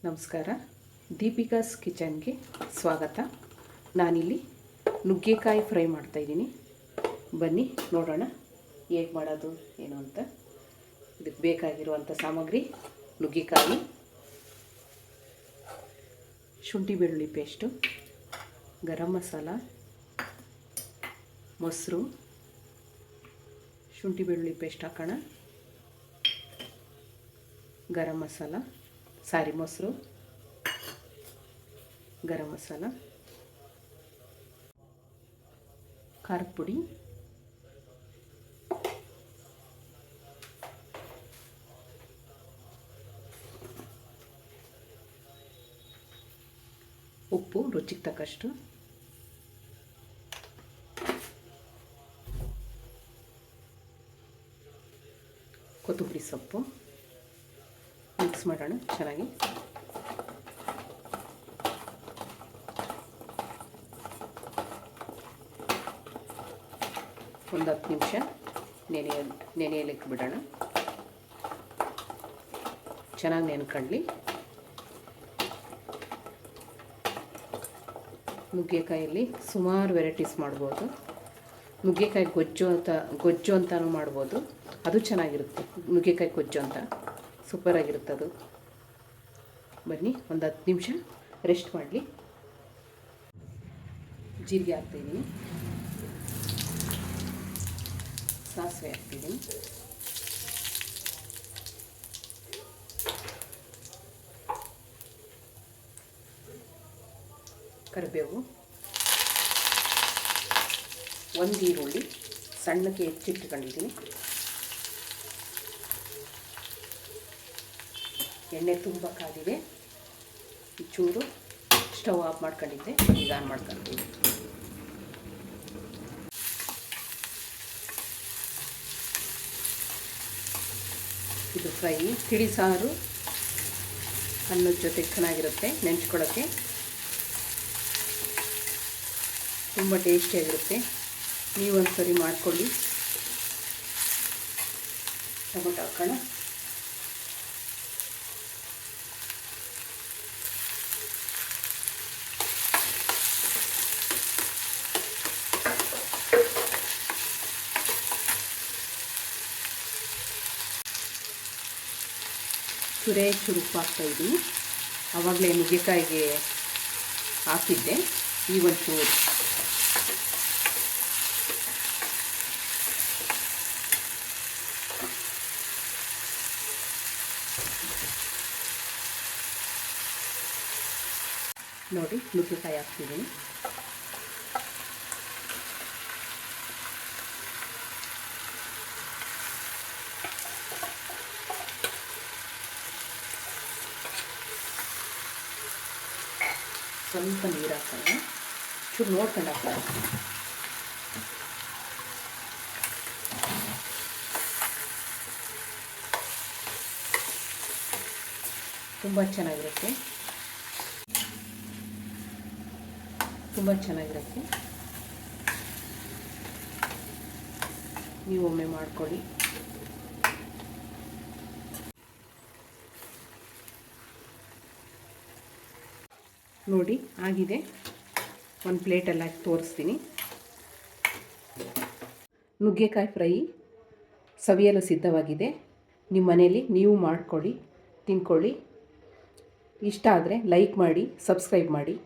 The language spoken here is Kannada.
ನಮಸ್ಕಾರ. ದೀಪಿಕಾಸ್ ಕಿಚನ್ಗೆ ಸ್ವಾಗತ. ನಾನಿಲ್ಲಿ ನುಗ್ಗೆಕಾಯಿ ಫ್ರೈ ಮಾಡ್ತಾಯಿದ್ದೀನಿ. ಬನ್ನಿ ನೋಡೋಣ ಹೇಗೆ ಮಾಡೋದು ಏನು ಅಂತ. ಇದಕ್ಕೆ ಬೇಕಾಗಿರುವಂಥ ಸಾಮಗ್ರಿ: ನುಗ್ಗೆಕಾಯಿ, ಶುಂಠಿ ಬೆಳ್ಳುಳ್ಳಿ ಪೇಸ್ಟು, ಗರಂ ಮಸಾಲ, ಮೊಸರು, ಶುಂಠಿ ಬೆಳ್ಳುಳ್ಳಿ ಪೇಸ್ಟ್ ಹಾಕೋಣ, ಗರಂ ಮಸಾಲ, ಮೊಸರು, ಗರಂ ಮಸಾಲ, ಖಾರದ ಪುಡಿ, ಉಪ್ಪು ರುಚಿಗೆ ತಕ್ಕಷ್ಟು, ಕೊತ್ತಂಬರಿ ಸೊಪ್ಪು ಮಿಕ್ಸ್ ಮಾಡೋಣ ಚೆನ್ನಾಗಿ. ಒಂದು 10 ನಿಮಿಷ ನೆನೆಯಲಿಕ್ಕೆ ಬಿಡೋಣ. ಚೆನ್ನಾಗಿ ನೆನ್ಕೊಳ್ಳಿ. ನುಗ್ಗೆಕಾಯಲ್ಲಿ ಸುಮಾರು ವೆರೈಟೀಸ್ ಮಾಡ್ಬೋದು. ನುಗ್ಗೆಕಾಯಿ ಗೊಜ್ಜು ಅಂತಲೂ ಮಾಡ್ಬೋದು. ಅದು ಚೆನ್ನಾಗಿರುತ್ತೆ. ನುಗ್ಗೆಕಾಯಿ ಗೊಜ್ಜು ಅಂತ ಸೂಪರಾಗಿರುತ್ತೆ ಅದು. ಬನ್ನಿ ಒಂದು 10 ನಿಮಿಷ ರೆಸ್ಟ್ ಮಾಡಲಿ. ಜೀರಿಗೆ ಹಾಕ್ತಿದ್ದೀನಿ, ಸಾಸಿವೆ ಹಾಕ್ತಿದ್ದೀನಿ, ಕರಿಬೇವು, ಒಂದು ಈರುಳ್ಳಿ ಸಣ್ಣಕ್ಕೆ ಹೆಚ್ಚಿಟ್ಕೊಂಡಿದ್ದೀನಿ, ಎಣ್ಣೆ ತುಂಬ ಕಾದಿದೆ. ಚೂರು ಸ್ಟವ್ ಆಫ್ ಮಾಡ್ಕೊಂಡಿದ್ದೆ, ಈಗ ಆನ್ ಮಾಡ್ಕೊಳ್ತೀನಿ. ಇದು ಫ್ರೈ ತಿಳಿ ಸಾರು ಅನ್ನದ ಜೊತೆ ಚೆನ್ನಾಗಿರುತ್ತೆ. ನೆಂಚ್ಕೊಳ್ಳೋಕ್ಕೆ ತುಂಬ ಟೇಸ್ಟಿಯಾಗಿರುತ್ತೆ. ನೀವೊಂದು ಸರಿ ಮಾಡ್ಕೊಳ್ಳಿ. ಟೊಮೊಟೊ ಹಾಕೋಣ. ಚೂರು ಉಪ್ಪು ಹಾಕ್ತಾಯಿದ್ದೀನಿ. ಆವಾಗಲೇ ನುಗ್ಗೆಕಾಯಿಗೆ ಹಾಕಿದ್ದೆ. ಈ ಒಂಚೂರು ನೋಡಿ ನುಗ್ಗೆಕಾಯಿ ಹಾಕ್ತಿದ್ದೀನಿ. ಸ್ವಲ್ಪ ನೀರು ಹಾಕೋಣ. ಚೂರು ನೋಡ್ಕೊಂಡು ಹಾಕೋಣ. ತುಂಬ ಚೆನ್ನಾಗಿರುತ್ತೆ. ನೀವು ಒಮ್ಮೆ ಮಾಡ್ಕೊಳ್ಳಿ. ನೋಡಿ ಆಗಿದೆ. ಒಂದು ಪ್ಲೇಟಲ್ಲಿ ಹಾಕಿ ತೋರಿಸ್ತೀನಿ. ನುಗ್ಗೆಕಾಯಿ ಫ್ರೈ ಸವಿಯಲು ಸಿದ್ಧವಾಗಿದೆ. ನಿಮ್ಮ ಮನೆಯಲ್ಲಿ ನೀವು ಮಾಡ್ಕೊಳ್ಳಿ, ತಿನ್ಕೊಳ್ಳಿ. ಇಷ್ಟ ಆದರೆ ಲೈಕ್ ಮಾಡಿ, ಸಬ್ಸ್ಕ್ರೈಬ್ ಮಾಡಿ.